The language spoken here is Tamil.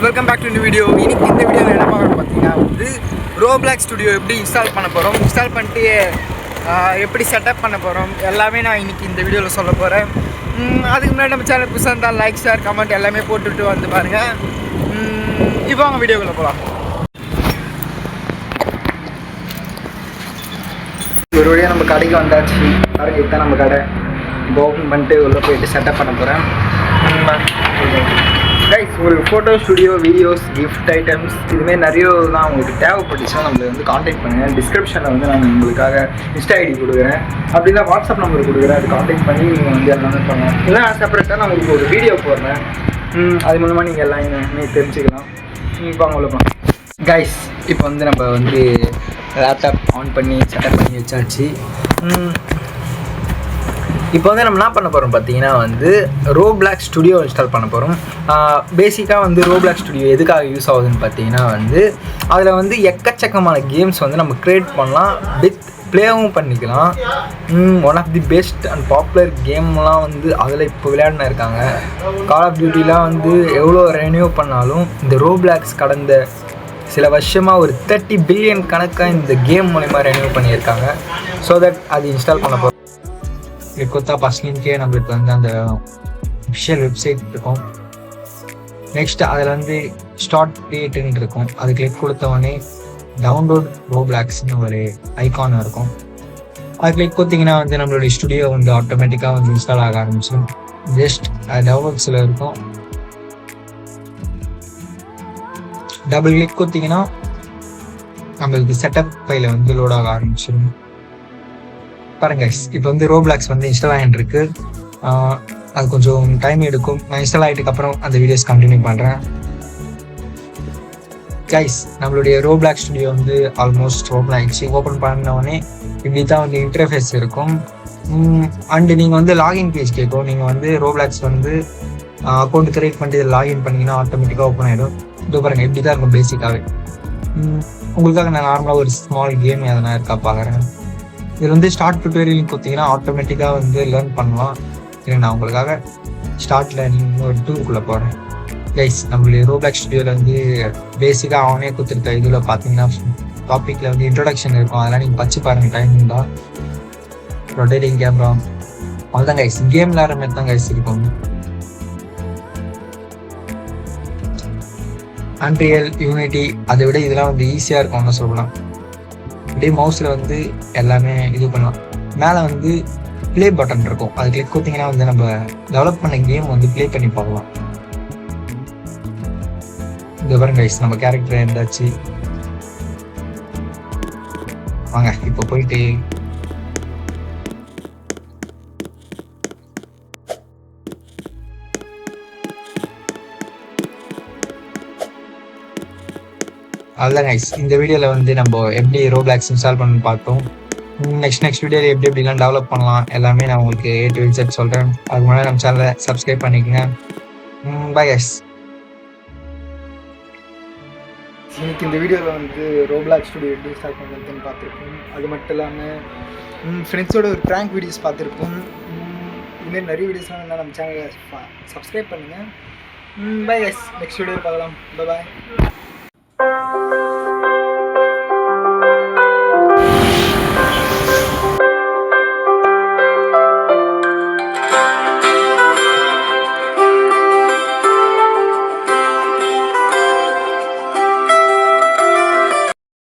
Welcome back to new video. இன்னைக்கு இந்த வீடியோவில் என்ன பார்க்கணும் பார்த்தீங்கன்னா வந்து ரோப்ளாக்ஸ் ஸ்டுடியோ எப்படி இன்ஸ்டால் பண்ண போகிறோம், இன்ஸ்டால் பண்ணிட்டு எப்படி செட்டப் பண்ண போகிறோம் எல்லாமே நான் இன்றைக்கி இந்த வீடியோவில் சொல்ல போகிறேன். அதுக்கு முன்னாடி நம்ம சேனல் புதுசாக இருந்தால் லைக், ஷேர், கமெண்ட் எல்லாமே போட்டுவிட்டு வந்து பாருங்கள். இப்போ அவங்க வீடியோக்குள்ளே போகலாம். ஒரு வழியாக நம்ம கடைக்கு வந்தாச்சு. பாருங்க, இதுதான் நம்ம கடை. இப்போ ஓப்பன் பண்ணிட்டு உள்ளே போயிட்டு செட்டப் பண்ண போகிறேன். கைஸ், உங்களுக்கு photo studio, videos, gift items இதுமாரி நிறைய தான் உங்களுக்கு தேவைப்பட்டுச்சுன்னா நம்மளை வந்து காண்டாக்ட் பண்ணுங்கள். டிஸ்கிரிப்ஷனில் வந்து நான் உங்களுக்காக இன்ஸ்டா ஐடி கொடுக்குறேன், அப்படின்னா வாட்ஸ்அப் நம்பர் கொடுக்குறேன். அது காண்டாக்ட் பண்ணி நீங்கள் வந்து எல்லாமே பண்ணலாம். இல்லை செப்பரேட்டாக நான் உங்களுக்கு ஒரு வீடியோ போடுறேன், அது மூலமாக நீங்கள் எல்லாமே தெரிஞ்சுக்கலாம். இப்போ அவங்க உள்ளலாம். கைஸ், இப்போ வந்து நம்ம வந்து லேப்டாப் ஆன் பண்ணி செட்டப் பண்ணி வச்சாச்சு. இப்போ வந்து நம்ம என்ன பண்ண போகிறோம் பார்த்தீங்கன்னா வந்து ரோப்ளாக்ஸ் ஸ்டுடியோ இன்ஸ்டால் பண்ண போகிறோம். பேசிக்காக வந்து ரோப்ளாக்ஸ் ஸ்டுடியோ எதுக்காக யூஸ் ஆகுதுன்னு பார்த்தீங்கன்னா வந்து அதில் வந்து எக்கச்சக்கமான கேம்ஸ் வந்து நம்ம க்ரியேட் பண்ணலாம், வித் ப்ளேவும் பண்ணிக்கலாம். One of the best and popular கேம்லாம் வந்து அதில் இப்போ விளையாடினா இருக்காங்க. கால் ஆஃப் டியூட்டிலாம் வந்து எவ்வளோ ரெனியூ பண்ணாலும் இந்த ரோப்ளாக்ஸ் கடந்த சில வருஷமாக ஒரு 30 பில்லியன் கணக்காக இந்த கேம் மூலிமா ரெனியூ பண்ணியிருக்காங்க. ஸோ தட் அது இன்ஸ்டால் பண்ண போகிறோம். கொடுத்தா ஃபஸ்ட் லிங்க்கே நம்மளுக்கு வந்து அந்த அஃபிஷியல் வெப்சைட் இருக்கும். நெக்ஸ்ட் அதில் வந்து ஸ்டார்ட் கிரியேட்டுன்னு இருக்கும். அது கிளிக் கொடுத்தவொடனே டவுன்லோட் ரோப்ளாக்ஸ்னு ஒரு ஐகான் இருக்கும். அது கிளிக் கொடுத்தீங்கன்னா வந்து நம்மளுடைய ஸ்டுடியோ வந்து ஆட்டோமேட்டிக்காக வந்து இன்ஸ்டால் ஆக ஆரம்பிச்சிடும். ஜஸ்ட் அது டவுன்லோட்ஸில் இருக்கும். டபுள் கிளிக் கொடுத்தீங்கன்னா நம்மளுக்கு செட்டப் ஃபைல வந்து லோட் ஆக ஆரம்பிச்சிடும். பாருங்க, இப்போ வந்து ரோப்ளாக்ஸ் வந்து இன்ஸ்டால் ஆகிட்டு இருக்கு. அது கொஞ்சம் டைம் எடுக்கும். நான் இன்ஸ்டால் ஆகிட்டுக்கு அப்புறம் அந்த வீடியோஸ் கண்டினியூ பண்ணுறேன். கைஸ், நம்மளுடைய ரோப்ளாக்ஸ் ஸ்டுடியோ வந்து ஆல்மோஸ்ட் ஓப்பன் ஆகிடுச்சு. ஓப்பன் பண்ணோடனே இப்படி தான் வந்து இன்டர்ஃபேஸ் இருக்கும். அண்டு நீங்கள் வந்து லாகின் பேஜ் கேட்கும். நீங்கள் வந்து ரோப்ளாக்ஸ் வந்து அக்கௌண்ட் கிரியேட் பண்ணிட்டு லாகின் பண்ணிங்கன்னா ஆட்டோமேட்டிக்காக ஓப்பன் ஆகிடும். இது பாருங்கள், இப்படி தான் இருக்கும் பேசிக்காகவே. உங்களுக்காக நான் நார்மலாக ஒரு ஸ்மால் கேம் எதனா இருக்கா பார்க்குறேன். இதில் வந்து ஸ்டார்ட் டுட்டோரியல் கொடுத்தீங்கன்னா ஆட்டோமேட்டிக்காக வந்து லேர்ன் பண்ணலாம். இல்லை, நான் உங்களுக்காக ஸ்டார்ட்டில் நீங்கள் ஒரு டூருக்குள்ளே போகிறேன். கைஸ், நம்மளுடைய ரோப்ளாக்ஸ் ஸ்டுடியோவில் வந்து பேசிக்காக அவனே கொடுத்துருக்க இதில் பார்த்தீங்கன்னா டாப்பிக்கில் வந்து இன்ட்ரொடக்ஷன் இருக்கும். அதெல்லாம் நீங்கள் பச்சு பாருங்கள் டைம் இருந்தால். ரொட்டேட்டிங் கேமரா அதுதான் கைஸ், கேம் விளையாடுற மாதிரி தான் கைஸ் இருக்கும். அன்ரியல், யூனிட்டி அதை விட இதெல்லாம் வந்து ஈஸியாக இருக்கும்னு சொல்லலாம். அப்படியே மவுஸில் வந்து எல்லாமே இது பண்ணலாம். மேலே வந்து ப்ளே பட்டன் இருக்கும். அது கிளிக் கொடுத்தீங்கன்னா வந்து நம்ம டெவலப் பண்ண கேம் வந்து ப்ளே பண்ணி பார்க்கலாம். இந்த பாருங்க கைஸ், நம்ம கேரக்டர் இருந்தாச்சு. வாங்க இப்போ போயிட்டு அதுதான் கைஸ், இந்த வீடியோவில் வந்து நம்ம எப்படி ரோப்ளாக்ஸ் இன்ஸ்டால் பண்ணி பார்த்தோம். நெக்ஸ்ட் வீடியோவில் எப்படிலாம் டெவலப் பண்ணலாம் எல்லாமே நான் உங்களுக்கு A to Z சொல்கிறேன். அதுக்கு முன்னாடி நம்ம சேனலை சப்ஸ்கிரைப் பண்ணிக்கோங்க. Bye guys. இன்னைக்கு இந்த வீடியோவில் வந்து ரோப்ளாக்ஸ் ஸ்டுடியோ எப்படி இன்ஸ்டால் பண்ணுறதுன்னு பார்த்துருக்கோம். அது மட்டும் இல்லாமல் ஃப்ரெண்ட்ஸோட ஒரு ப்ராங்க் வீடியோஸ் பார்த்துருக்கோம். இதுமாரி நிறைய வீடியோஸ்லாம் இருந்தால் நம்ம சேனலை சப்ஸ்கிரைப் பண்ணுங்கள். பை கைஸ், நெக்ஸ்ட் வீடியோவில் பார்க்கலாம். பாய்.